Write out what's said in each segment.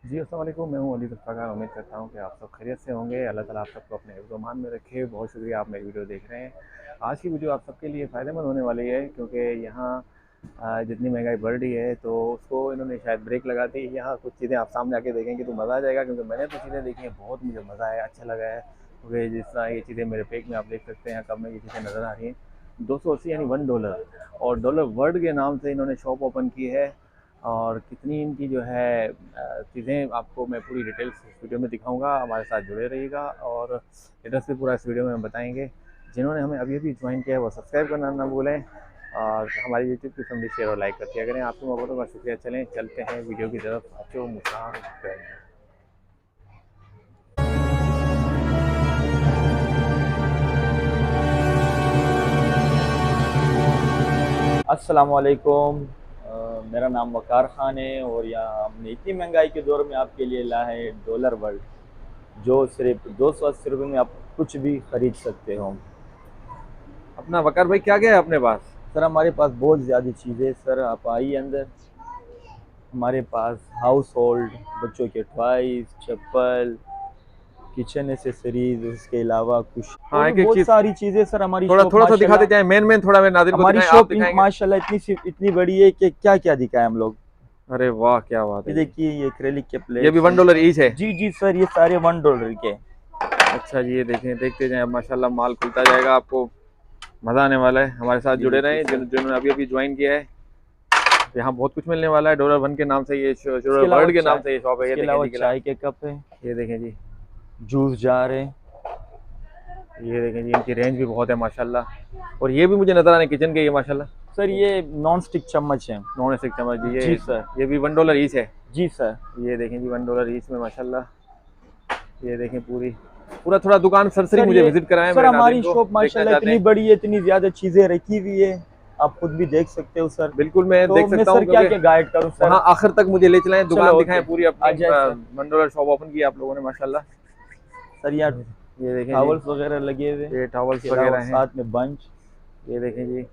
जी, अस्सलाम वालेकुम। मैं हूँ अली ज़ुल्फ़िकार। उम्मीद करता हूँ कि आप सब खैरियत से होंगे। अल्लाह ताला आप सबको अपने हिफ़्ज़-ओ-अमान में रखे। बहुत शुक्रिया, आप मेरी वीडियो देख रहे हैं। आज की वीडियो आप सबके लिए फ़ायदेमंद होने वाली है, क्योंकि यहाँ जितनी महंगाई बढ़ रही है तो उसको इन्होंने शायद ब्रेक लगा दी। यहाँ कुछ चीज़ें आप सामने आके देखेंगे तो मज़ा आ जाएगा, क्योंकि मैंने तो चीज़ें देखी हैं, बहुत मुझे मज़ा आया, अच्छा लगा है। क्योंकि जिस तरह ये चीज़ें मेरे पेज में आप देख सकते हैं, कब में ये चीज़ें नज़र आ रही हैं। 280 यानी $1, और डॉलर वर्ल्ड के नाम से इन्होंने शॉप ओपन की है। और कितनी इनकी जो है चीज़ें आपको मैं पूरी डिटेल्स इस वीडियो में दिखाऊंगा। हमारे साथ जुड़े रहिएगा और एड्रेस भी पूरा इस वीडियो में हम बताएंगे। जिन्होंने हमें अभी अभी ज्वाइन किया है वो सब्सक्राइब करना ना भूलें, और हमारी यूट्यूब की फैमिली शेयर और लाइक करके अगर आपकी मोहब्बतों का शुक्रिया। चलते हैं वीडियो की तरफ। अच्छो मुसार। अस्सलामुअलैकुम। मेरा नाम वकार ख़ान है और यहाँ हमने इतनी महंगाई के दौर में आपके लिए लाया है डॉलर वर्ल्ड, जो सिर्फ 280 रुपये में आप कुछ भी खरीद सकते हो। अपना वकार भाई, क्या क्या है अपने पास? सर हमारे पास बहुत ज़्यादा चीज़ें। सर आप आइए अंदर। हमारे पास हाउस होल्ड, बच्चों के टॉयज़, चप्पल, किचन एसेसरीज, उसके अलावा कुछ और हाँ, भी एक एक बहुत चीज़ सारी चीज़ें। सर हमारी थोड़ा शॉप थोड़ा सा दिखाते माशाल्लाह, जाए। मेन थोड़ा मेरे नाज़रीन को हमारी दिखाएं, आप शॉप दिखाएंगे। माशाल्लाह इतनी बड़ी है कि क्या क्या दिखाएं हम लोग। अरे वाह, क्या बात ये है जी। देखिए, ये एक्रेलिक के ये भी प्लेट्स हैं। $1 ईच है? जी जी सर, ये सारे $1 के। अच्छा जी, ये देखें, देखते जाएं। माशाल्लाह माल खुलता जाएगा, आपको मज़ा आने वाला है। हमारे साथ ये जुड़े देखिए रहें, सर, जिन्होंने अभी अभी ज्वाइन किया है। यहाँ बहुत कुछ मिलने वाला है। डॉलर वन के नाम से ये डॉलर इसके अलावा वर्ल्ड के नाम चाय, से ये शॉप है। ये इसके देखें अलावा जी गिलास। चाय के कप है, ये देखें जी। जूस जार है। ये देखें जी, इनकी रेंज भी बहुत है माशाल्लाह। और ये भी मुझे नज़र आ रहे हैं किचन के, ये माशाल्लाह सर ये नॉन स्टिक चम्मच है। नॉन स्टिक चम्मच जी। जी सर। ये भी $1 ईच है। जी सर। ये देखें जी, $1 ईच में माशाल्लाह। ये देखें पूरी पूरा थोड़ा दुकान सरसरी सर मुझे ये विजिट कराएं, सर मेरे नाज़रीन हमारी को शॉप देखना माशाल्लाह चाहते इतनी हैं। बड़ी है, इतनी ज़्यादा चीज़ें रखी हुई है, आप खुद भी देख सकते हो सर। बिल्कुल मैं तो देख मैं सकता हूँ, सर क्या क्योंकि क्या गाइड करूँ सर। वहाँ आखिर तक मुझे ले चलाएं, चलो दुकान दिखाएं ओके, पूरी आ अपनी। जाए सर। $1 शॉप ओपन की आप लोगों ने माशाल्लाह। सर यहाँ ये देखें जी, टॉवल्स वगैरह लगे हुए, ये टॉवल्स इसके अलावा वगैरह हैं। साथ में बंच। ये देखें जी,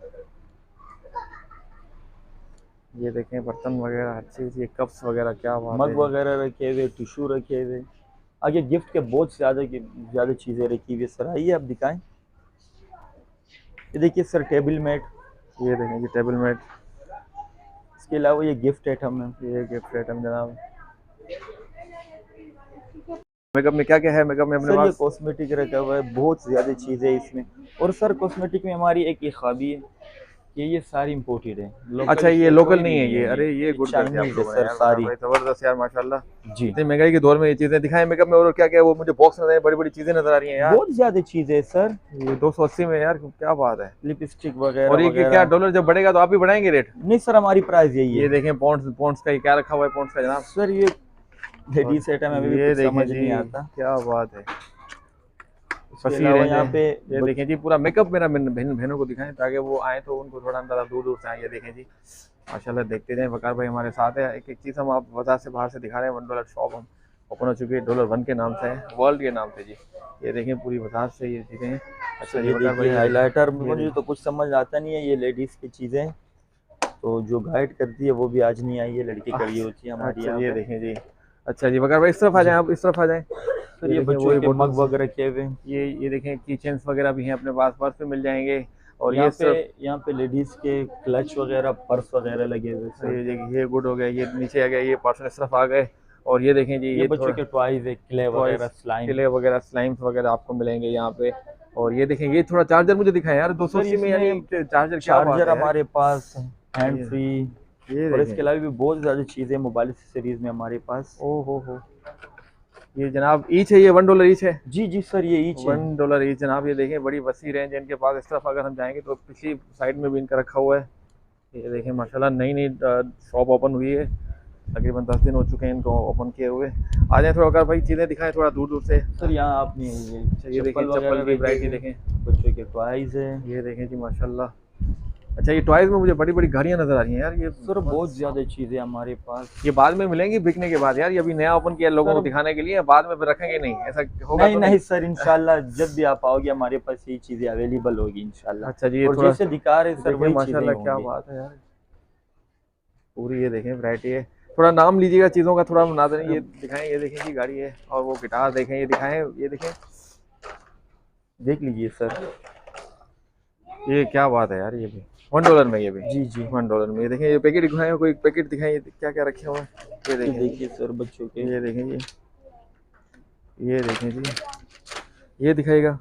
ये देखें बर्तन वगैरह हर चीज़, ये कप्स वगैरह, क्या बात मग है। वगैरह रखे हुए, टिशू रखे हुए। आगे गिफ्ट के बहुत ज़्यादा चीज़ें रखी हुई है। सर आइए आप दिखाएं। ये देखिए सर, टेबल मैट। ये देखें जी टेबल मैट। इसके अलावा ये गिफ्ट आइटम है। ये गिफ्ट आइटम जनाब। मेकअप में क्या क्या है, मेकअप में अपने सर ये पास? कॉस्मेटिक रखा हुआ है, बहुत ज़्यादा चीज़ें है इसमें। और सर कॉस्मेटिक में हमारी एक ये ख़ाबी है कि ये सारी इंपोर्टेड है, लोकल अच्छा, ये इसमें लोकल कोई भी नहीं है नहीं ये? है। अरे ये ये गुड करते हैं आप चाइनीज़ है लोगों ने सर यार, वकार सारी। भाई ज़बरदस्त यार माशाल्लाह। जी, इतनी महंगाई के दौर में ये चीज़ें दिखाएं मेकअप में। और क्या क्या है वो मुझे बॉक्स नजर, बड़ी बड़ी चीज़ें नजर आ रही हैं यार। बहुत ज़्यादा चीज़ें है सर। ये 280 में यार, क्या बात है। लिपस्टिक वगैरह और ये क्या, वगैरह। डॉलर जब बढ़ेगा तो आप भी बढ़ाएंगे रेट? नहीं सर, हमारी प्राइस यही ये है। देखें पॉन्ड्स, पॉन्ड्स का ये क्या रखा हुआ है, पॉन्ड्स का जनाब? सर ये और लेडीज आइटम हमें भी ये कुछ देखें समझ जी, नहीं आता। क्या बात है। इसके फसी अलावा रेंज है। यहाँ पे ये देखें जी पूरा मेकअप मेरा बहनों को दिखाएं, ताकि वो आए तो उनको थोड़ा अंदाजा दूर दूर से आए। ये देखें जी माशाल्लाह, देखते जाएं। वकार भाई हमारे साथ है। एक एक चीज़ हम आप बाजार से बाहर से दिखा रहे हैं। $1 शॉप हम ओपन हो चुकी है, डॉलर वन के नाम से है, वर्ल्ड के नाम से जी। ये देखें पूरी बाजार से ये चीज़ें हैं। अच्छा सर जी ये वकार देखिए भाई, हाइलाइटर, ये मुझे तो देखिए। कुछ समझ आता नहीं है, ये लेडीज़ की चीज़ें हैं। तो जो गाइड करती है वो भी आज नहीं आई है, लड़की खड़ी होती है हमारी अच्छा यहाँ ये पे। देखें जी। अच्छा जी वकार भाई, इस तरफ आ जी जाएं, आप इस तरफ आ जाएं। सर, ये ये देखें बच्चों वही के मग बोटल्स। वग रखे हुए। ये देखें की चेन्स वगैरह भी हैं अपने पास, पर्स भी मिल जाएंगे। और ये सब, यहाँ पे लेडीज़ के क्लच वगैरह, पर्स वगैरह लगे हुए सर। ये देखिए ये गुड हो गया। ये नीचे आ गया, ये पर्सन इस तरफ आ गए। और ये देखें जी, ये ये बच्चों थोड़ा के टॉयज है, क्ले टॉयज, वगैरह, स्लाइम। किले वगैरह, स्लाइम्स वगैरह आपको मिलेंगे यहाँ पे। और ये देखें, ये थोड़ा चार्जर मुझे दिखाएं यार, सर 280 में यानी इसमें चार्जर, क्या बात चार्जर है यार। हमारे पास, हैंड ये फ्री। ये और देखें। इसके अलावा भी बहुत ज़्यादा चीज़ें मोबाइल सीरीज़ में हमारे पास। ओ हो। ये जनाब ईच है, ये $1 ईच है। जी जी सर, ये ईच है। $1 ईच जनाब। ये देखें बड़ी वसी रेंज है इनके पास। इस तरफ अगर हम जाएंगे तो पिछली साइड में भी इनका रखा हुआ है। ये देखें माशाल्लाह, नई नई शॉप ओपन हुई है। तकरीबन 10 दिन हो चुके हैं इनको ओपन किए हुए। आ जाए थोड़ा, अगर भाई चीज़ें दिखाएं थोड़ा दूर दूर से। सर यहाँ आपने ये अच्छा ये देखें चप्पल चप्पल वगैरह की रखे वैरायटी हुए, देखें। बच्चों के टॉयज है। ये देखें जी माशाल्लाह। अच्छा ये टॉयज में मुझे बड़ी बड़ी घड़ियां नजर आ रही हैं यार। ये सर बहुत ज़्यादा चीज़ें हमारे पास। ये बाद में मिलेंगी बिकने के बाद यार? ये अभी नया ओपन किया लोगों को सर दिखाने के लिए, बाद में फिर रखेंगे नहीं, ऐसा होगा नहीं तो नहीं? नहीं सर, इंशाल्लाह जब भी आप आओगे हमारे पास ये चीज़ें अवेलेबल होगी इंशाल्लाह। अच्छा जी, ये और थोड़ा जैसे दिखा रहे सर देखिए वही चीज़ें माशाल्लाह, क्या होंगी। बात है यार। पूरी ये देखें वैरायटी है। थोड़ा नाम लीजिएगा चीज़ों का, थोड़ा बना दें। ये दिखाएं, ये देखें जी गाड़ी है, और वो गिटार देखें, ये दिखाएं, ये देखें, देख लीजिए सर। ये क्या बात है यार, ये भी $1 में, ये भी जी जी। $1 में। ये देखें, ये पैकेट दिखाएं, कोई पैकेट दिखाएं, ये क्या क्या रखे हुए हैं। ये ये देखें, देखिए सर बच्चों के। ये देखें जी, ये देखें जी, ये दिखाएगा,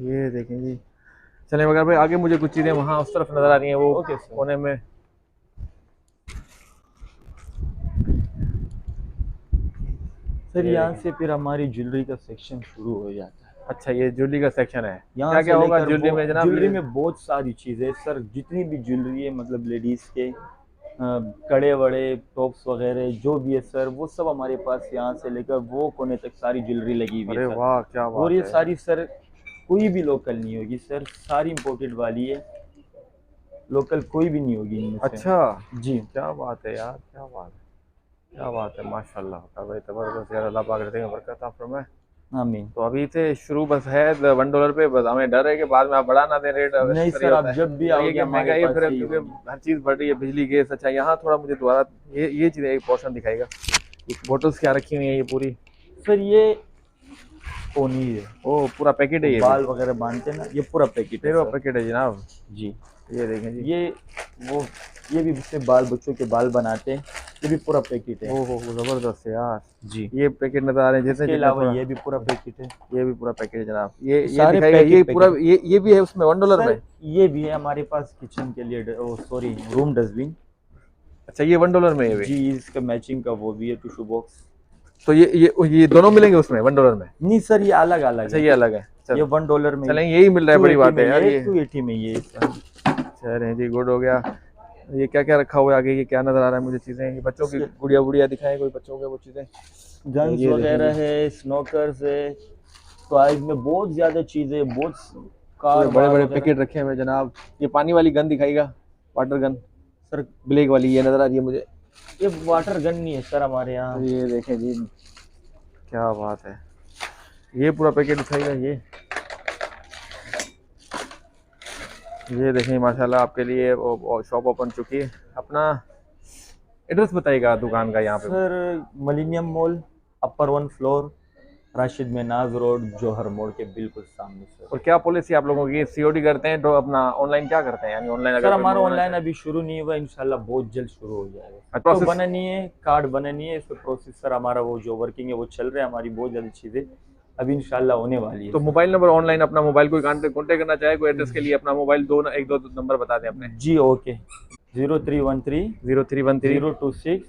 ये देखें जी। चलें मगर भाई आगे मुझे कुछ चीज़ें वहाँ उस तरफ नज़र आ रही हैं, वो ओके सर। कोने में। सर यहाँ से फिर हमारी ज्वेलरी का सेक्शन शुरू हो जाता है। अच्छा, ये ज्वेलरी का सेक्शन है। यहाँ क्या से क्या होगा लेकर ज्वेलरी में जनाब? ज्वेलरी में बहुत सारी चीज़ें सर, जितनी भी ज्वेलरी है, मतलब लेडीज़ के कड़े वड़े, टॉप्स वगैरह जो भी है सर, वो सब हमारे पास यहाँ से लेकर वो कोने तक सारी ज्वेलरी लगी हुई है अरे सर। वाह, क्या बात और ये है। सारी सर कोई भी लोकल नहीं होगी सर, सारी इम्पोर्टेड वाली है, लोकल कोई भी नहीं होगी इनमें से। अच्छा जी, क्या बात है यार, क्या बात है, क्या बात है, माशाल्लाह भाई, ज़बरदस्त यार, अल्लाह पाक रहते हैं बरकत आप फरमाए। आमीन। तो अभी से शुरू बस है $1 पे, बस हमें डर है कि बाद में आप बढ़ा ना दें रेट। नहीं सर, आप जब भी आओगे हमारे महंगाई पास फिर यही क्योंकि होगी। हर चीज़ बढ़ रही है, बिजली गैस। अच्छा यहाँ थोड़ा मुझे दोबारा ये चीज़ें एक पोर्शन दिखाएगा, बोटल्स क्या रखी हुई है ये पूरी? सर ये पोनी है, ओ पूरा पैकेट है ये बाल वगैरह बांधते हैं ना, ये पूरा पैकेट है तेरह सर। पैकेट है जनाब। जी, ये देखें जी, वो ये भी इससे बाल, बच्चों के बाल बनाते हैं, ये भी पूरा पैकेट है। ओहो ज़बरदस्त यार। जी, ये पैकेट नजर आ रहे हैं जितने इसके अलावा ये भी पूरा पैकेट है। ये भी पूरा पैकेट है जनाब। ये सारे दिखाएगा, पैकेट ये पूरा पैकेट। ये भी है उसमें $1 में। ये भी है हमारे पास किचन के लिए, सॉरी रूम डस्टबिन। अच्छा ये $1 में ये भी? जी, इसका मैचिंग का वो भी है, टिश्यू बॉक्स। तो ये दोनों मिलेंगे उसमें $1 में? नहीं सर, ये अलग अलग अच्छा है। ये अलग है। ये $1 में, चलें यही मिल रहा है, बड़ी बात है यार। ये 280 में ये चलें जी, गुड हो गया। ये क्या क्या रखा हुआ है आगे, ये क्या नजर आ रहा है मुझे चीजें? ये बच्चों की गुड़िया बुड़िया दिखाएं, कोई बच्चों के वो चीजें, गन्स वगैरह है, स्नोकर्स है, टॉयज में बहुत ज्यादा चीजें, बहुत कार बड़े बड़े पैकेट रखे हुए जनाब। ये पानी वाली गन दिखाएगा, वाटर गन सर, ब्लैक वाली ये नजर आ रही है मुझे। ये वाटर गन नहीं है सर हमारे यहाँ। ये देखें जी, क्या बात है, ये पूरा पैकेट दिखाएगा। ये देखें माशाल्लाह, आपके लिए शॉप ओपन चुकी है। अपना एड्रेस बताइएगा दुकान का यहाँ पे? सर मिलेनियम मॉल, अपर 1 फ्लोर, राशिद मेनाज रोड, जौहर मोड़ के बिल्कुल सामने सर। और क्या पॉलिसी आप लोगों की? सीओडी करते हैं तो अपना ऑनलाइन क्या करते हैं? यानी ऑनलाइन सर हमारा ऑनलाइन अभी शुरू नहीं हुआ, इंशाल्लाह बहुत जल्द शुरू हो जाएगा। तो बना नहीं है, कार्ड बना नहीं है, इसका प्रोसेस सर हमारा वो जो वर्किंग है वो चल रहा है, हमारी बहुत ज़्यादा चीज़ें अभी इंशाल्लाह होने वाली है। तो मोबाइल नंबर ऑनलाइन अपना मोबाइल कोई कॉन्टेक्ट करना चाहे कोई एड्रेस के लिए, अपना मोबाइल एक दो नंबर बता दें अपने। जी ओके, 0313 026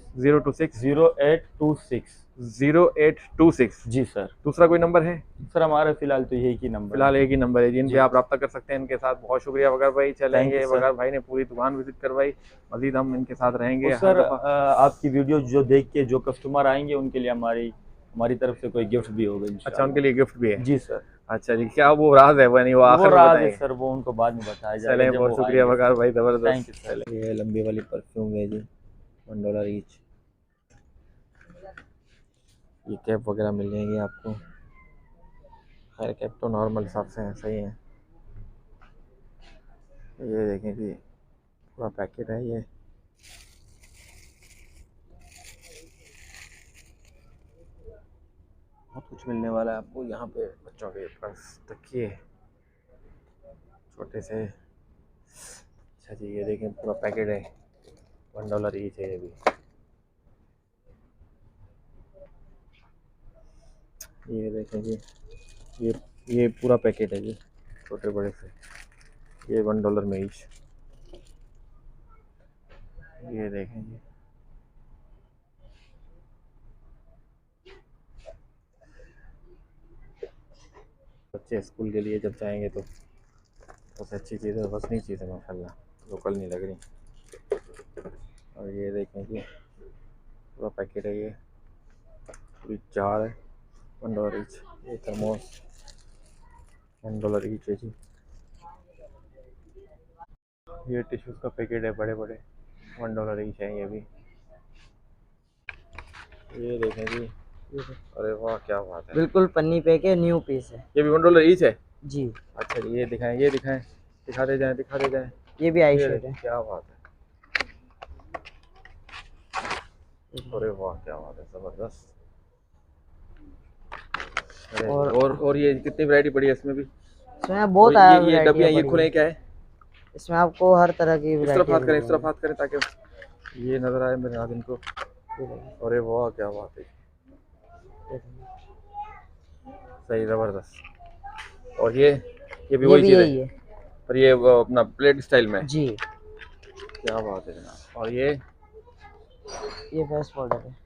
0826। जी सर। दूसरा कोई नंबर है? सर हमारा फिलहाल तो यही नंबर, फिलहाल एक ही नंबर है जिन पे आप रब्ता कर सकते हैं इनके साथ। बहुत शुक्रिया वगर भाई। चलेंगे, वगर भाई ने पूरी दुकान विजिट करवाई, मजीद हम इनके साथ रहेंगे। सर आपकी वीडियो जो देख के जो कस्टमर आएंगे उनके लिए हमारी तरफ से कोई गिफ्ट भी होगा इंशाल्लाह। अच्छा, उनके लिए गिफ्ट भी है? जी सर। अच्छा जी, क्या वो राज है? वो नहीं, वो आखिर में राज है सर, वो उनको बाद में बताया जाएगा। चलें, बहुत शुक्रिया वकार भाई, जबरदस्त। Thank you sir. ये लंबी वाली परफ्यूम है जी, $1 ईच। ये कैप वगैरह मिल जाएंगी आपको। खैर कैप तो नॉर्मल हिसाब से हैं, सही है। ये देखें जी, पूरा पैकेट है ये। बहुत कुछ मिलने वाला है आपको यहाँ पे। बच्चों के पर्स, तकिए छोटे से। अच्छा जी, ये देखें पूरा पैकेट है, $1 ईच है ये भी। ये देखें जी, ये पूरा पैकेट है जी, छोटे बड़े से। ये $1 में ईच। ये देखें जी, बच्चे स्कूल के लिए जब जाएंगे तो सबसे अच्छी चीज़ है, बस नहीं चीज़ है माशाल्लाह, लोकल नहीं लग रही। और ये देखें जी, पूरा पैकेट है ये, पूरी जार है, $1 ईच। ये थर्मोस $1 ईच है जी। ये टिश्यूज़ का पैकेट है, बड़े बड़े, $1 ईच है ये भी। ये देखें जी, अरे वाह क्या बात है, बिल्कुल पन्नी पे के न्यू पीस है। ये भी $1 ईच है जी। अच्छा जी, ये दिखाएं, ये दिखाएं, दिखाते जाएं। ये भी आई शेड है। क्या बात है, अरे वाह क्या बात है, जबरदस्त। अरे और और ये कितनी वैरायटी पड़ी है इसमें भी? इसमें बहुत और ये वैरायटियाँ डब्बियाँ ये पड़ी खुले है। क्या है? इसमें आपको हर तरह की इस तरफ वैरायटियाँ हाथ मिल करें, इस तरफ जाएंगी। हाथ करें ताकि ये नजर आए मेरे नाज़रीन को। ये देखिए, अरे वाह क्या बात है, ये देखिए। सही जबरदस्त। और ये भी ये वही भी चीज़ है, यही है। पर ये वो अपना प्लेट स्टाइल में। जी, क्या बात है जनाब। और ये फेस पाउडर है।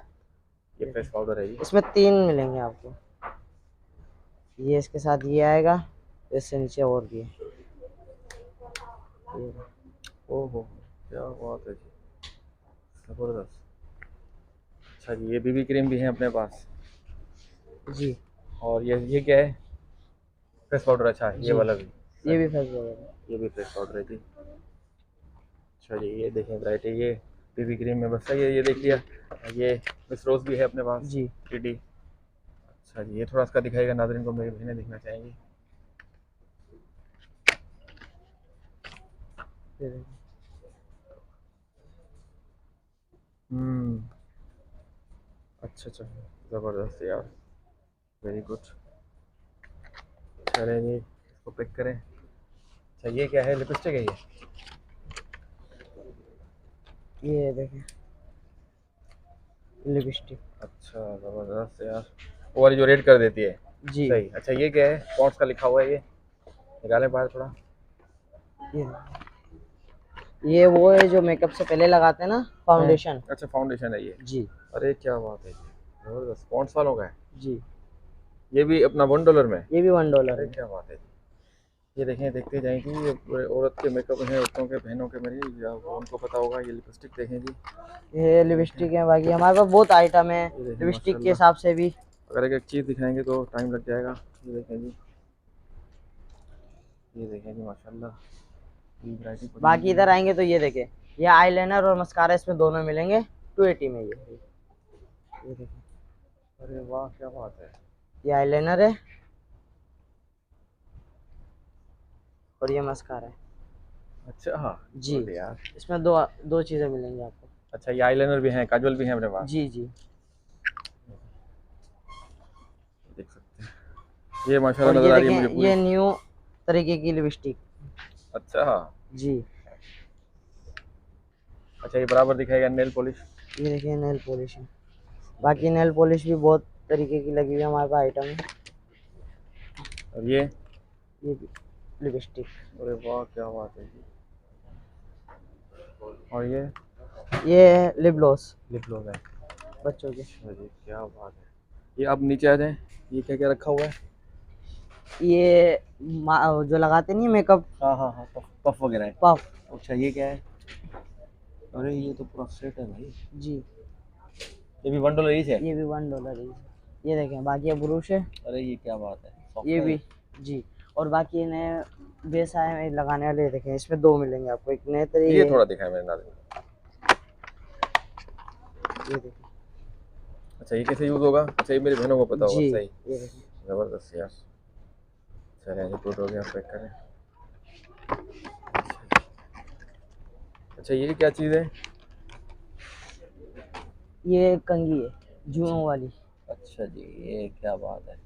ये फ्रेश पाउडर है ये। इसमें 3 मिलेंगे आपको। ये इसके साथ ये आएगा, इससे नीचे और भी है। ये ओहो क्या बात है जी, जबरदस्त। अच्छा जी, ये बीबी क्रीम भी है अपने पास। जी, और ये क्या है? फ्रेश पाउडर, अच्छा ये जी, वाला भी। ये सही, भी फेस पाउडर है। ये भी फ्रेश पाउडर है जी। अच्छा जी, ये देखें वैरायटी, ये बीबी क्रीम में बस सही है, ये देख लिया। ये मिस रोज भी है अपने पास, जी, टीडी। अच्छा जी, ये थोड़ा इसका दिखाएगा नाज़रीन को, मेरी बहनें देखना चाहेंगी। ये देखिए। अच्छा अच्छा, ज़बरदस्त यार, वेरी गुड। चलें जी, इसको पिक करें। अच्छा ये क्या है, लिपस्टिक है ये देखें, लिपस्टिक। अच्छा ज़बरदस्त यार, वो वाली जो रेड कर देती है। जी, सही। अच्छा ये क्या है, पॉन्ड्स का लिखा हुआ है, ये निकालें बाहर थोड़ा। ये ये वो है जो मेकअप से पहले लगाते हैं ना, फाउंडेशन। अच्छा फाउंडेशन है ये। जी, अरे क्या बात है जी, जबरदस्त, पॉन्ड्स वालों का है। जी, ये भी अपना $1 में। ये भी $1 अरे है। क्या बात है जी। ये देखें, देखते जाएंगी, ये पूरे औरत के मेकअप हैं, औरतों के, बहनों के, मेरी या उनको पता होगा। ये लिपस्टिक देखें जी, ये लिपस्टिक है। बाकी हमारे पास बहुत आइटम है ये देखें लिपस्टिक के माशाल्लाह। हिसाब से भी। अगर एक एक चीज़ दिखाएंगे तो टाइम लग जाएगा। ये देखें जी, ये देखें जी माशाल्लाह, ये वैरायटी पड़ी बाकी हुई इधर है। आएंगे तो ये देखें, ये आईलाइनर और मस्कारा इसमें दोनों मिलेंगे 280 में। ये देखें, अरे वाह क्या बात है। ये आईलाइनर है और ये मस्कारा है। अच्छा हाँ, जी, गुड यार। इसमें दो दो चीज़ें मिलेंगी आपको। अच्छा ये आईलाइनर भी हैं, काजल भी हैं अपने पास, जी, जी। देख सकते हैं। ये माशाल्लाह और ये नज़र आ रही है मुझे देखें, पूरी। ये न्यू तरीके की लिपस्टिक। अच्छा हाँ। जी, अच्छा ये बराबर दिखाएगा नेल पॉलिश। ये देखिए नेल पॉलिश है। बाकी नेल पॉलिश भी बहुत तरीके की लगी हुई है हमारे पास आइटम है। और ये भी लिपस्टिक। अरे वाह क्या बात है जी। और ये है लिप ग्लॉस लिप ग्लॉस है। बच्चों के। अच्छा जी क्या बात है। ये आप नीचे आ जाएं, ये क्या क्या रखा हुआ है? ये जो लगाते नहीं मेकअप, हाँ हाँ हाँ, पफ पफ वगैरह है। पफ। अच्छा ये क्या है? अरे ये तो पूरा सेट है भाई। जी, ये भी $1 ईच है। ये भी $1 है। ये देखें, बाकी ये ब्रूश है। अरे ये क्या बात है, सॉफ्ट ये है भी। जी, और बाकी नए बेस आए हैं लगाने वाले। ये देखें, इसमें 2 मिलेंगे आपको, एक नए ये तरीके। थोड़ा दिखाया मैंने नाज़रीन को। ये देखें। अच्छा ये कैसे यूज़ होगा? अच्छा ये मेरी बहनों को पता होगा। जी, सही, ये देखें। ज़बरदस्त यार। चलें ये टूट हो गया, पैक करें। अच्छा ये क्या चीज़ है? ये कंघी है जुओं वाली। अच्छा जी ये क्या बात है।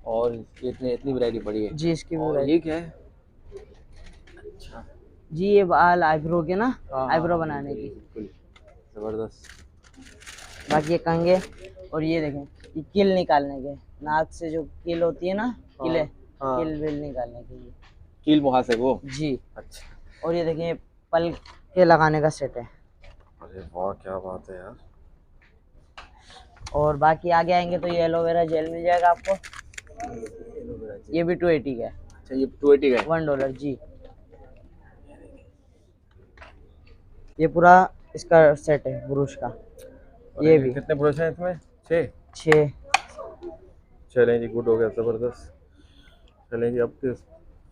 और ये इतनी वैरायटी पड़ी है। जी, इसकी भी और वैरायटी। ये क्या है? अच्छा जी, ये बाल आईब्रो के ना, हाँ हाँ आईब्रो हाँ, बनाने बिल्कुल की। बिल्कुल, ज़बरदस्त। बाकी ये कंघे। और ये देखें, ये किल निकालने के, नाक से जो किल होती है ना, किले, हाँ किल विल निकालने के लिए। कील मुहासे वो। जी, अच्छा, और ये देखें, पल के लगाने का सेट है। अरे वाह क्या बात है यार। और बाकी आगे आएंगे तो ये एलोवेरा जेल मिल जाएगा आपको। ये भी 280 का है। अच्छा ये 280 का है। $1 जी। ये पूरा इसका सेट है ब्रूश का। और ये भी कितने ब्रश हैं इसमें? 6। 6। चलें जी, गुड हो गया, ज़बरदस्त। चलें जी, अब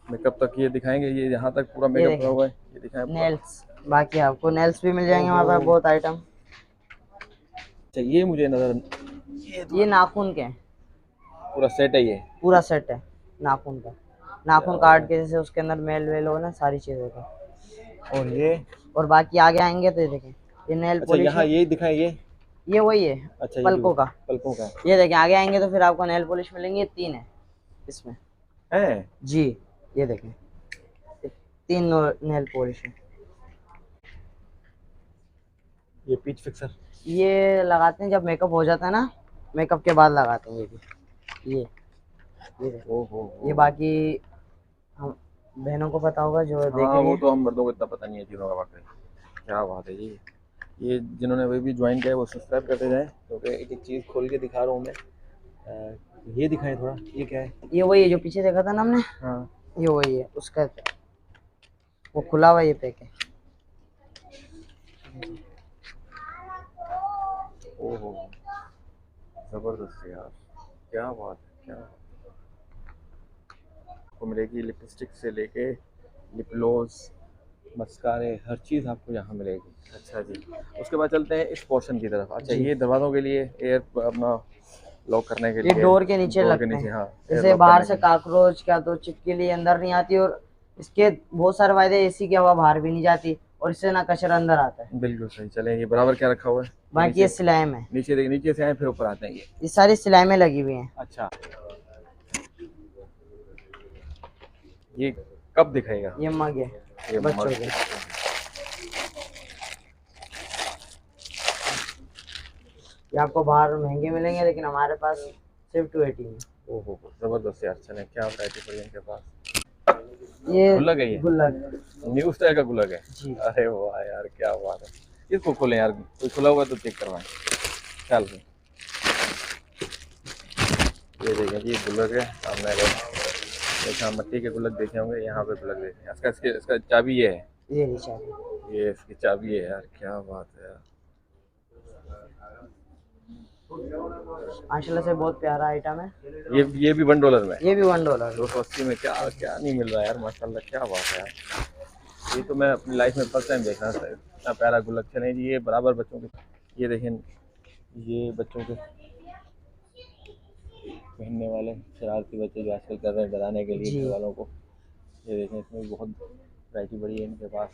मेकअप तक ये दिखाएंगे, ये यहाँ तक पूरा ये मेकअप करा देखें, हुआ है, ये दिखाएं पूरा। नेल्स। बाकी आपको नेल्स भी मिल जाएंगे हमारे पास, बहुत आइटम। अच्छा ये मुझे नज़र, ये नाखून के हैं, पूरा सेट है ये। पूरा सेट है नाखून का। नाखून काट के जैसे उसके अंदर मेल वेल हो ना, सारी चीज़ों का। और ये और बाकी आगे आएंगे तो ये देखें, ये नेल अच्छा पॉलिश यहाँ है। यही दिखाएं, ये वही है, अच्छा, ये पलकों का। पलकों का ये देखें, आगे आएंगे तो फिर आपको नेल पॉलिश मिलेंगे, 3 है इसमें है। जी। ये देखें, ये 3 नेल पॉलिश है। ये पीच फिक्सर ये लगाते हैं जब मेकअप हो जाता है ना, मेकअप के बाद लगाते हैं ये भी। ये देखें। ओहो, ये बाकी हम बहनों को पता होगा जो देख हाँ रही वो है। तो हम मर्दों को इतना पता नहीं है चीज़ों का वाकई। क्या बात है जी। ये जिन्होंने अभी भी ज्वाइन किया है वो सब्सक्राइब करते जाएं, क्योंकि एक एक चीज़ खोल के दिखा रहा हूँ मैं। ये दिखाएं थोड़ा, ये क्या है? ये वही है जो पीछे देखा था ना हमने, हाँ। ये वही है उसका, वो खुला हुआ ये पैक है। ओहो, ज़बरदस्त यार, क्या बात है, क्या आपको मिलेगी लिपस्टिक से लेके लिप ग्लॉस, मस्कारे, हर चीज़ आपको यहाँ मिलेगी। अच्छा जी, उसके बाद चलते हैं इस पोर्शन की तरफ। अच्छा, जी। ये दरवाज़ों के लिए, एयर अपना लॉक करने के ये लिए, डोर के नीचे डोर के लगते नीचे, हैं, हाँ, एयर जैसे लॉक बाहर करने से के लिए। काकरोच क्या तो चिपकली अंदर नहीं आती, और इसके बहुत सारे फायदे, एसी की हवा बाहर भी नहीं जाती, और इससे ना कचरा अंदर आता है। बिल्कुल सही। चलें, ये बराबर क्या रखा हुआ है? बाकी ये सिलाई में, नीचे देखिए, नीचे से आए फिर ऊपर आते हैं ये सारी सिलाई में लगी हुई है। अच्छा, ये कब दिखाएगा? ये मग है ये बच्चों मग। के। ये आपको बाहर महंगे मिलेंगे, लेकिन हमारे पास सिर्फ 280 में। ओहो, जबरदस्त यार। चलें, क्या वैरायटी पड़ी है इनके पास। ये गुल्लक है ये? गुल्लक न्यू स्टाइल का गुल्लक है जी। अरे वाह यार, क्या बात है। इसको खोलें यार, कोई खुला हुआ तो चेक करवाएं ख्याल से। ये देखें जी, गुल्लक है सामने। अगर जैसा मट्टी के गुल्लक देखे होंगे, यहाँ पे गुल्लक देखें। इसका चाबी ये है, ये नीचे ये इसकी चाबी है यार, क्या बात है यार। माशाल्लाह से बहुत प्यारा आइटम है। ये भी $1 में, ये भी $1। 280 में क्या क्या नहीं मिल रहा है यार, माशाल्लाह, क्या बात है यार। ये तो मैं अपनी लाइफ में फर्स्ट टाइम देख रहा था, इतना प्यारा गुल्लक। चले जी, ये बराबर बच्चों के, ये देखें, ये बच्चों के पहनने वाले शरारती बच्चे जो आजकल कर रहे हैं डराने के लिए जी। घर वालों को। ये देखें, इसमें भी बहुत वैरायटी बड़ी है इनके पास,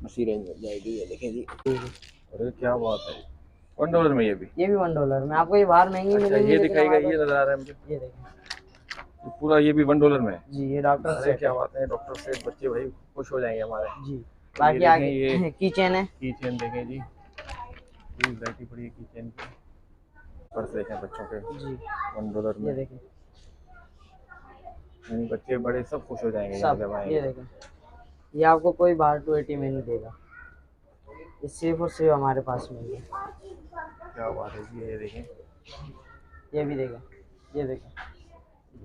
इसी रेंज में जाएगी। ये देखें जी, अरे क्या बात है, $1 में ये भी $1 में आपको ये बाहर महंगी अच्छा, मिलेंगी, ये लेकिन दिखाएगा, हमारे ये नजर आ रहा है मुझे, पास- ये देखें ये पूरा, ये भी $1 में है। जी, ये डॉक्टर अरे क्या बात है, डॉक्टर से बच्चे भाई खुश हो जाएंगे हमारे। जी। बाकी देखें, आगे ये की चेन है की चेन देखें जी, ये वैरायटी पड़ी है की चेन की। पर्स देखें बच्चों के जी। $1 ये में, देखें बच्चे बड़े सब खुश हो जाएंगे यहाँ जब सब, आएंगे। ये देखें, ये आपको कोई बाहर 280 में नहीं देगा, ये सिर्फ और सिर्फ हमारे पास मिलेगा। क्या बात है जी, ये देखें, ये भी देखें, ये देखें,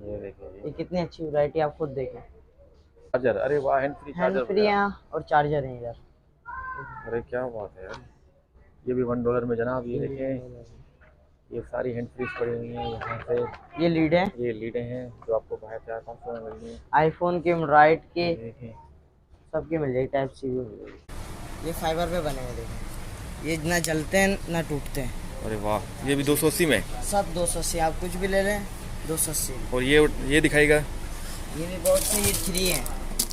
ये देखें जी, ये कितनी अच्छी वैरायटी, आप खुद देखें। चार्जर, अरे वाह, hand free hand charger free है और चार्जर है इधर। अरे क्या बात है यार, ये भी $1 में जनाब। ये देखें, ये सारी हैंड फ्रीज पड़ी हुई हैं यहाँ से। ये लीड है, ये लीडें हैं जो आपको बाहर 400-500 में मिल रही हैं। आईफोन के, एंड्रॉइड के, ये देखें, सबके मिल जाएगी, टाइप सी भी मिल जाएगी। ये फाइबर पे बने हैं, देखें, ये ना जलते हैं ना टूटते हैं। अरे वाह, ये भी 280 में, सब 280, आप कुछ भी ले लें 280। और ये दिखाएगा, ये भी बहुत से, ये 3 है,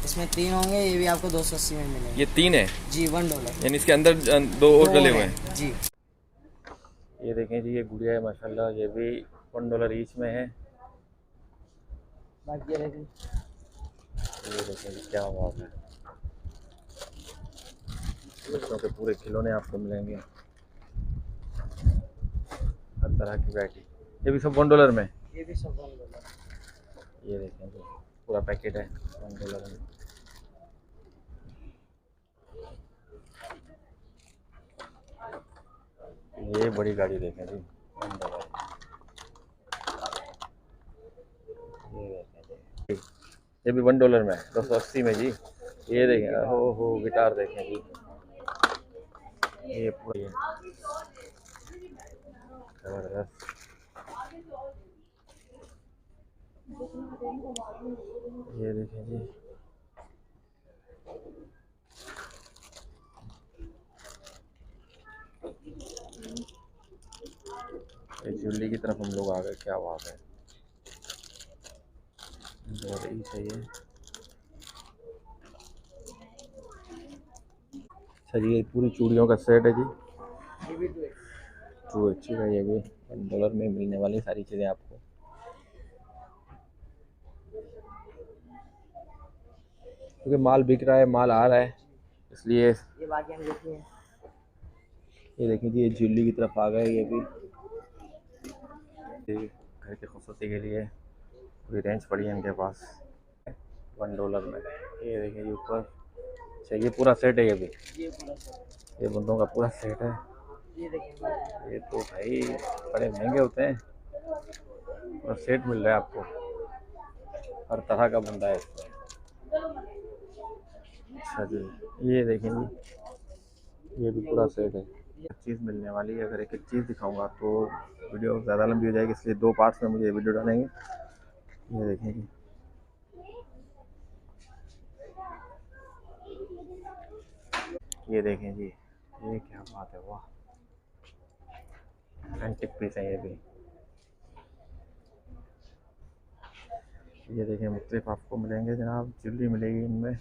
इसमें 3 होंगे, ये भी आपको 280 में मिलेंगे। ये 3 है जी, $1। यानी इसके अंदर 2 और डले हुए हैं जी। ये देखें जी, ये गुड़िया है माशाल्लाह, ये भी $1 ईच में है। बाकी ये देखें, ये देखें जी, क्या बात है, बच्चों के पूरे खिलौने आपको मिलेंगे, हर तरह की वैरायटी। ये भी सब $1 में, ये भी सब $1। ये देखें जी, पूरा पैकेट है $1 में। ये बड़ी गाड़ी देखें जी, $1। ये देखें जी, ये भी $1 में है, 280 में जी। ये देखें, हो गिटार देखें जी, ये पूरी जबरदस्त। ये देखें जी, ये ज्वेलरी की तरफ हम लोग आ गए, क्या बात है, बहुत ही चाहिए। अच्छा जी, ये पूरी चूड़ियों का सेट है जी, ट्रू अच्छी है, ये भी $1 में मिलने वाली सारी चीज़ें आपको। क्योंकि माल बिक रहा है, माल आ रहा है, इसलिए। ये बाकी हम देखिए, ये देखिए जी, ये ज्वेलरी की तरफ आ गए ये भी। ये घर की खूबसूरती के लिए पूरी रेंज पड़ी है इनके पास $1 में। ये देखिए जी ऊपर। अच्छा ये पूरा सेट है ये भी, ये पूरा सेट, ये बंदों का पूरा सेट है। ये देखिए, ये तो भाई बड़े महंगे होते हैं, पूरा सेट मिल रहा है आपको, हर तरह का बंदा है इसमें। अच्छा जी, ये देखें जी, ये भी पूरा सेट है। एक चीज़ मिलने वाली है, अगर एक एक चीज़ दिखाऊंगा तो वीडियो ज़्यादा लंबी हो जाएगी, इसलिए 2 पार्ट्स में मुझे वीडियो डालेंगे। ये देखें जी, ये देखें जी, ये क्या बात है, वाह, एंटिक पीस है ये भी। ये देखें मुख्तलिफ आपको मिलेंगे जनाब, ज्वेलरी मिलेगी इनमें।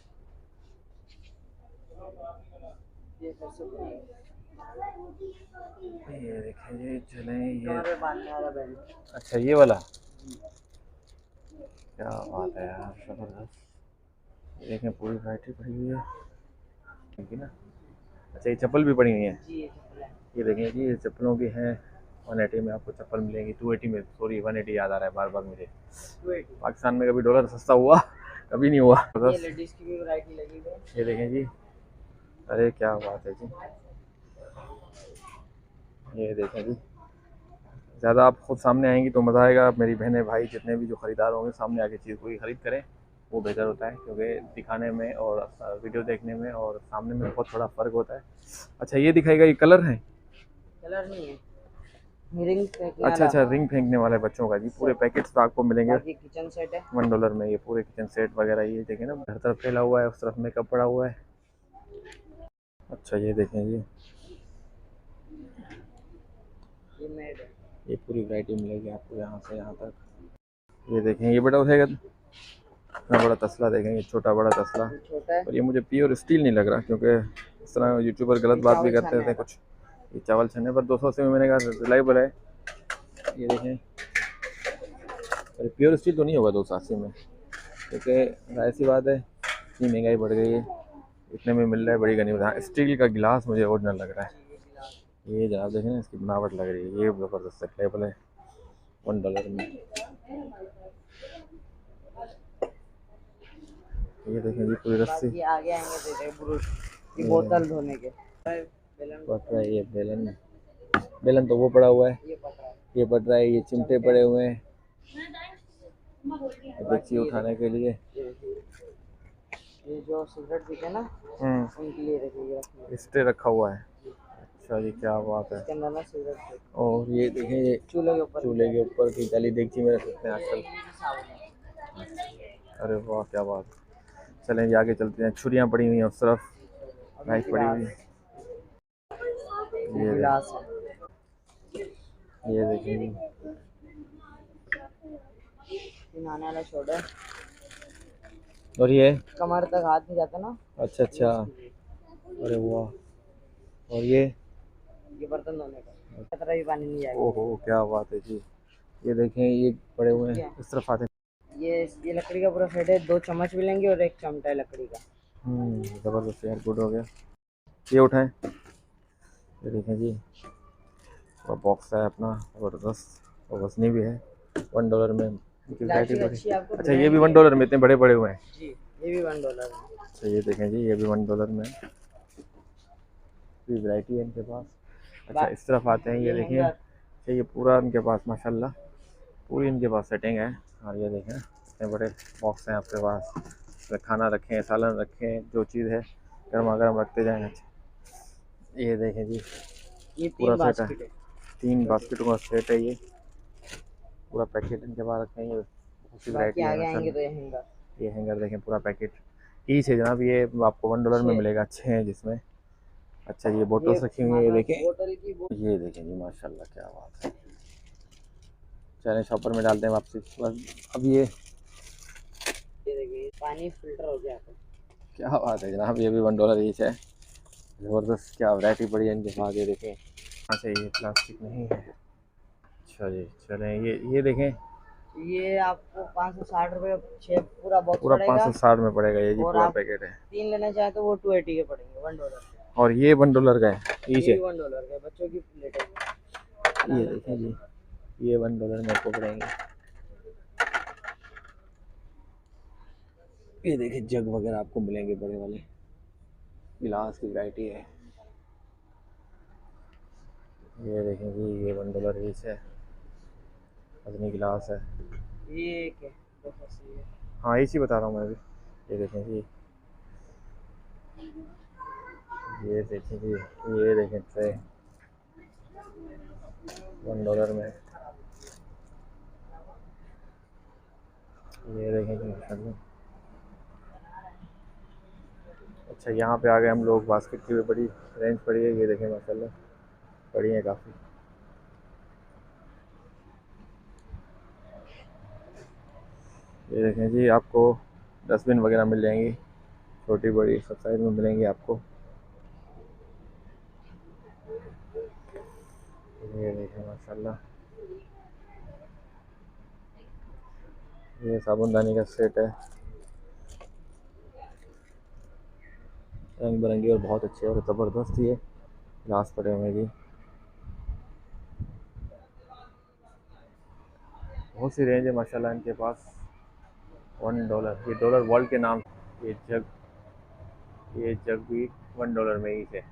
ये देखें जी, चलें ये, बांधने वाला बेल्ट, अच्छा ये वाला, क्या बात है यार, ज़बरदस्त। ये देखें पूरी वैरायटी पड़ी हुई है, ठीक है ना। अच्छा ये चप्पल भी पड़ी हुई है, जी ये चप्पल है, ये देखें जी, ये चप्पलों की हैं। 180 में आपको चप्पल मिलेंगी, 280 में, सॉरी 180 याद आ रहा है बार बार मुझे। 280। पाकिस्तान में कभी डॉलर सस्ता हुआ कभी नहीं हुआ। ये लेडीज की भी वैरायटी लगी हुई है, ये देखें जी, अरे क्या बात है जी, ये देखें जी। ज़्यादा आप खुद सामने आएंगी तो मज़ा आएगा। मेरी बहनें भाई जितने भी जो ख़रीदार होंगे सामने आके चीज़ कोई ख़रीद करें, वो बेहतर होता है, क्योंकि दिखाने में और वीडियो देखने में और सामने में बहुत बड़ा फ़र्क होता है। अच्छा ये दिखाएगा, ये कलर है, कलर नहीं है, रिंग अच्छा अच्छा, रिंग फेंकने वाले बच्चों का जी, पूरे पैकेट्स तो आपको मिलेंगे। बाकी किचन सेट है, $1 में ये पूरे किचन सेट वगैरह। ये देखें ना, हर तरफ फैला हुआ है, उस तरफ मेकअप पड़ा हुआ है। अच्छा ये देखें जी, ये मेड है, ये पूरी वैरायटी मिलेगी आपको यहाँ से यहाँ तक। ये देखें, ये बड़ा उठेगा, इतना बड़ा तसला देखें, ये छोटा बड़ा तसला। ये छोटा है, और ये मुझे प्योर स्टील नहीं लग रहा, क्योंकि इस तरह यूट्यूबर गलत बात भी करते थे कुछ। ये चावल छन्ने पर 280 में मैंने कहा रिलायबल है। ये देखें, अरे प्योर स्टील तो नहीं होगा 280 में, क्योंकि जाहिर सी बात है इतनी महंगाई बढ़ गई है, इतने में मिल रहा है, बड़ी गनीमत। हाँ स्टील का गिलास मुझे ओरिजिनल लग रहा है, ये जनाब देखें ना, इसकी बनावट लग रही है, ये ज़बरदस्त रिलायबल है $1 में। ये देखें जी पूरी रस्सी, बाकी आगे आएंगे तो देखिए ब्रूश, ये बोतल धोने के, बेलन पट रहा है, ये बेलन, बेलन तो वो पड़ा हुआ है, ये पकड़ा है, ये पट रहा है, ये चिमटे पड़े हुए हैं देखिए उठाने के लिए। ये जो सिगरेट पीते हैं ना, उनके लिए रखिए, इस पे रखा हुआ है। अच्छा जी क्या बात है। इसके अंदर ना सिगरेट पीते, और ये देखें, ये चूल्हे के ऊपर की जाली देगची में रख सकते हैं आजकल। अरे वाह क्या बात है। चलें जी आगे चलते हैं, छुरियाँ पड़ी हुई हैं उस तरफ, नाइफ पड़ी हुई है। ये गिलास है, ये देखें जी, नहाने वाला छोड़ है, और ये कमर तक हाथ नहीं जाता ना। अच्छा अच्छा, अरे वाह। और ये बर्तन धोने का, कतरा भी पानी नहीं जाएगा। ओहो क्या बात है जी। ये देखें, ये पड़े हुए हैं इस तरफ आते हैं। ये लकड़ी का पूरा सेट है, 2 चम्मच मिलेंगे और 1 चमटा है लकड़ी का। ज़बरदस्त यार, गुड हो गया। ये उठाएं, ये देखें जी, और बॉक्स है अपना ज़बरदस्त, और वजनी भी है, $1 में। अच्छा ये भी $1 में, इतने बड़े बड़े हुए हैं जी, ये भी $1 है। अच्छा ये देखें जी, ये भी $1 में, पूरी वैरायटी है इनके पास। अच्छा इस तरफ आते हैं, ये देखें, अच्छा ये पूरा इनके पास माशाल्लाह पूरी इनके पास सेटिंग है। और ये देखें इतने बड़े बॉक्स हैं आपके पास, खाना रखें, सालन रखें, जो चीज़ है गर्मा गर्म रखते जाएँ। अच्छा ये देखें जी, ये पूरा 3 सेट है, बास्केट है, 3 बास्केटों का सेट है, ये पूरा पैकेट इनके पास रखें। ये उसी वैरायटी आगे है आएंगे तो ये हैंगर देखें, पूरा पैकेट ईच है जनाब, ये आपको $1 में मिलेगा, अच्छे हैं जिसमें। अच्छा ये बोटल्स रखी हुई है, ये देखें, ये देखें जी माशाल्लाह क्या बात है। चलें शॉपर में डालते हैं वापसी। अब ये देखिए पानी फिल्टर हो गया है, क्या बात है जनाब, ये भी $1 ईच है, ज़बरदस्त, क्या वैरायटी पड़ी है इनके पास। ये देखें अच्छा ये प्लास्टिक नहीं है। अच्छा जी चलें, ये देखें, ये आपको 560 रुपये 6 पूरा बॉक्स पूरा पड़ेगा। 560 में पड़ेगा ये जी, और पूरा आप पैकेट है। 3 लेना चाहे तो वो 280 के पड़ेंगे, $1 के। और ये $1 का है ईच ये है। भी $1 का है, बच्चों की प्लेट है। ये देखें जी, ये $1 में आपको पड़ेंगे। ये देखिए जग वगैरह आपको मिलेंगे, बड़े वाले गिलास की वैरायटी है। ये देखें जी, ये $1 ईच है, अपनी गिलास है। ये एक है 280 है। हाँ ईच ही बता रहा हूँ मैं भी। ये देखें जी, ये देखें जी, ये देखें ट्रे $1 में। ये देखें जी माशाल्लाह। अच्छा यहाँ पे आ गए हम लोग, बास्केट की भी बड़ी रेंज पड़ी है। ये देखें माशाल्लाह बड़ी है काफ़ी। ये देखें जी, आपको डस्टबिन वगैरह मिल जाएंगी, छोटी बड़ी सब साइज में मिलेंगी आपको। ये देखें माशाल्लाह, ये साबुनदानी का सेट है, रंग बिरंगी और बहुत अच्छे और ज़बरदस्त ये ग्लास पड़े हुए हैं जी। बहुत सी रेंज है माशाल्लाह इनके पास। $1, ये डॉलर वर्ल्ड के नाम। ये जग भी $1 में ही है।